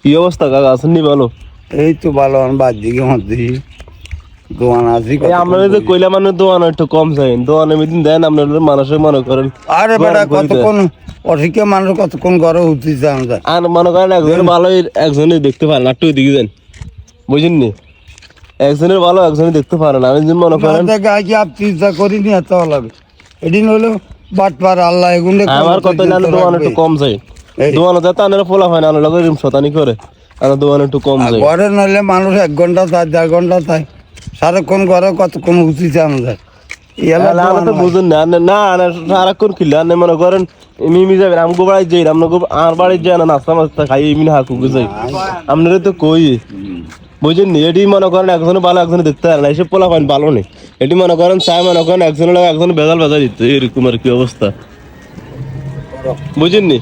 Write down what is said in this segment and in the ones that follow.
কি অবস্থা কাকা, আছেন নি ভালো? এই তো ভালো, বাদ দিকে মধ্যে দোয়ান আছি। আপনারা যে কইলা মানে দোয়ান একটু কম চাই, দোয়ানের মিদিন দেন আপনারা মানুষের মনে করেন। আরে বেটা কতক্ষণ অশিক্ষা মানুষ কতক্ষণ ঘরে উঠতেছে আমরা। আর মনে করেন একজনের ভালো একজনে দেখতে পারেন, একটু দিকে দেন, বুঝেন নি? একজনের ভালো একজনে দেখতে পারেন। আমি যদি মনে করেন চিন্তা করিনি এত লাগে এদিন হলো বাটপার আল্লাহ এগুলো আমার কত দোয়ান একটু কম চাই, দোয়ানো যাতে আনারা ফোলা হয় না, আনার লগে শতানি করে, আর দোয়ান একটু কম চাই। ঘরে নইলে মানুষ 1 ঘন্টা চাই 1.5 ঘন্টা চাই, সারাক্ষণ ঘরে কতক্ষণ উঠতেছে আমাদের। তো বুঝুন না না সারাক্ষণ খিলে আনে মনে করেন মিমি যাবেন আমগো বাড়ি যাই আর বাড়ি যায় না, নাস্তা মাস্তা খাই এমনি হাকুকে যাই। আপনারা তো কই বুঝেন নি? এটি মনে করেন একজনে ভালো একজনে দেখতে পারে না, এসব পোলা পান ভালো নেই। এটি মনে করেন চাই মনে করেন একজনের লাগে একজনে বেজাল বেজা দিতে, এরকম আর কি অবস্থা, বুঝেন নি?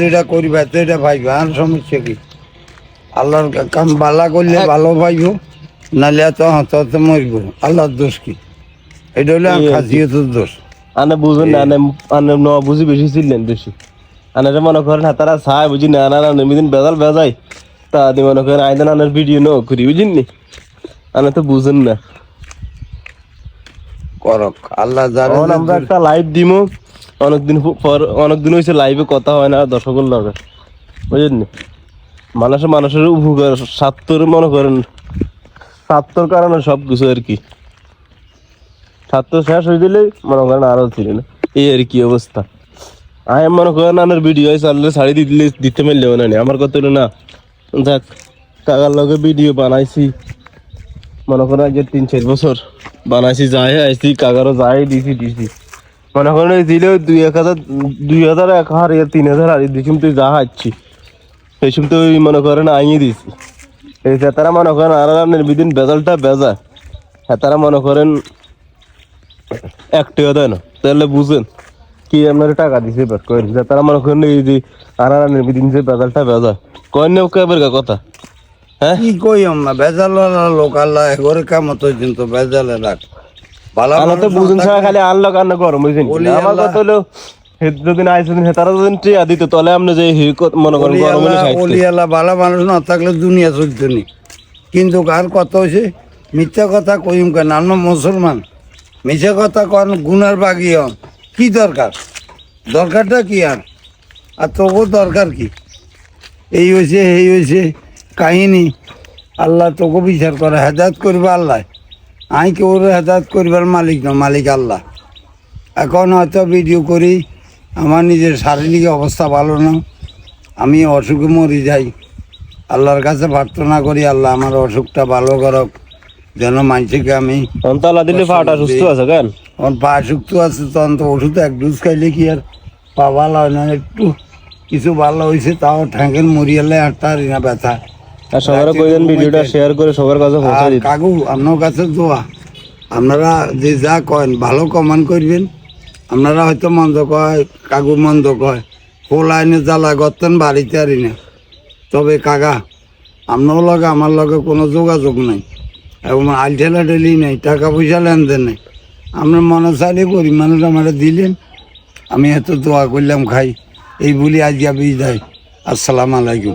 যেটা করিবা এটা ভাইবা, আর সমস্যা কি? আল্লাহর কাম বালা করলে ভালো পাইব, নাহলে তো হতে মরব। আল্লাহর দোষ কি? এটা হলে খাসিয়তের দোষ। আনে বুঝুন না, আনে ন বুঝি বেশি ছিলেন বেশি। আনারে মনে করেন তারা চায় বুঝি না, আনার এমনি বেজাল বেজাই তা দিয়ে মনে করেন আইদেন আনার ভিডিও ন করি, বুঝেন নি? আনে তো বুঝেন না। করক আল্লাহ জানে। আমরা একটা লাইভ দিমু অনেকদিন পর, অনেকদিন হয়েছে লাইভে কথা হয় না দর্শকের লগে, বুঝেন নি? মানুষের উপকার স্বার্থের মনে করেন, স্বার্থের কারণে সব কিছু আর কি। স্বার্থ শেষ হয়ে দিলে মনে করেন আরো ছিল না, এই আর কি অবস্থা। আমি মনে করেন আনার ভিডিও চাললে শাড়ি দিতে পারলেও না, আমার কথা হলো না যাক কাকার লগে ভিডিও বানাইছি মনে করেন আজ 3-4 বছর বানাইছি, যাই আইসি কাকারও যাই দিছি মনে করেন দিলেও 2,000 1,000 3,000 আর দিছিম তুই যা হাঁটছি সেই সময় তো মনে করেন আইয়ে দিছি। এই তারা মনে করেন আর বিদিন বেজালটা বেজা, তারা মনে করেন 1 টাকা দেয় না, তাহলে বুঝেন কি আপনার টাকা দিছে বের করেন। তারা মনে করেন এই যে আর বিদিন যে বেজালটা বেজা কয়েন কেবের কথা। হ্যাঁ কি কই আমরা বেজাল লোক, আল্লাহ ঘরে কামত কিন্তু বেজালে রাখ ভালো তো বুঝুন ছাড়া খালি আনলো কান্না গরম বুঝছেন। আমার কথা হলো যদি আইসেদিন তারা যদি টিয়া দিত তাহলে আপনি যে মনে করেন ওলিয়ালা ভালো মানুষ না থাকলে দুনিয়া চলতো নি। কিন্তু কার কথা হয়েছে মিথ্যা কথা কইম কেন? আমরা মুসলমান, মিথ্যা কথা কন গুনার বাগি হন। কি দরকার? দরকারটা কি? আর তোকে দরকার কি? এই হয়েছে কাহিনী। আল্লাহ তোকে বিচার করে, হেদায়ত করবে আল্লাহ। আমি কেউ হেদায়ত করবার মালিক না, মালিক আল্লাহ। এখন হয়তো ভিডিও করি, আমার নিজের শারীরিক অবস্থা ভালো না, আমি অসুখে মরে যাই। আল্লাহর কাছে প্রার্থনা করি আল্লাহ আমার অসুখটা ভালো করক, যেন মানুষকে আমি দিলে পাটা সুস্থ আছে কেন? আমার পা সুস্থ আছে, তখন তো ওষুধ 1 ডোজ খাইলে কি আর পা ভালো হয় না? একটু কিছু ভালো হয়েছে, তাও ঠ্যাঙ্কের মরিয়ালে আটটা না ব্যথা। আর সবার কইলেন ভিডিওটা শেয়ার করে সবার কাছে পৌঁছে দিন। কাকু আপনার কাছে দোয়া, আপনারা যে যা কয়েন ভালো কমান করবেন। আপনারা হয়তো মন্দ কয়, কাকু মন্দ কয়, ফুল আইনে জ্বালা করতেন বাড়িতে আরি না। তবে কাকা আপনার লগে আমার লগে কোনো যোগাযোগ নাই এবং আলঠেলা ঠেলি নেই, টাকা পয়সা লেনদেন নেই। আপনার মনে চাইলে করি মানুষ আমরা দিলেন, আমি এত দোয়া করলাম খাই। এই বলি আজকে বিদায়। আসসালামু আলাইকুম।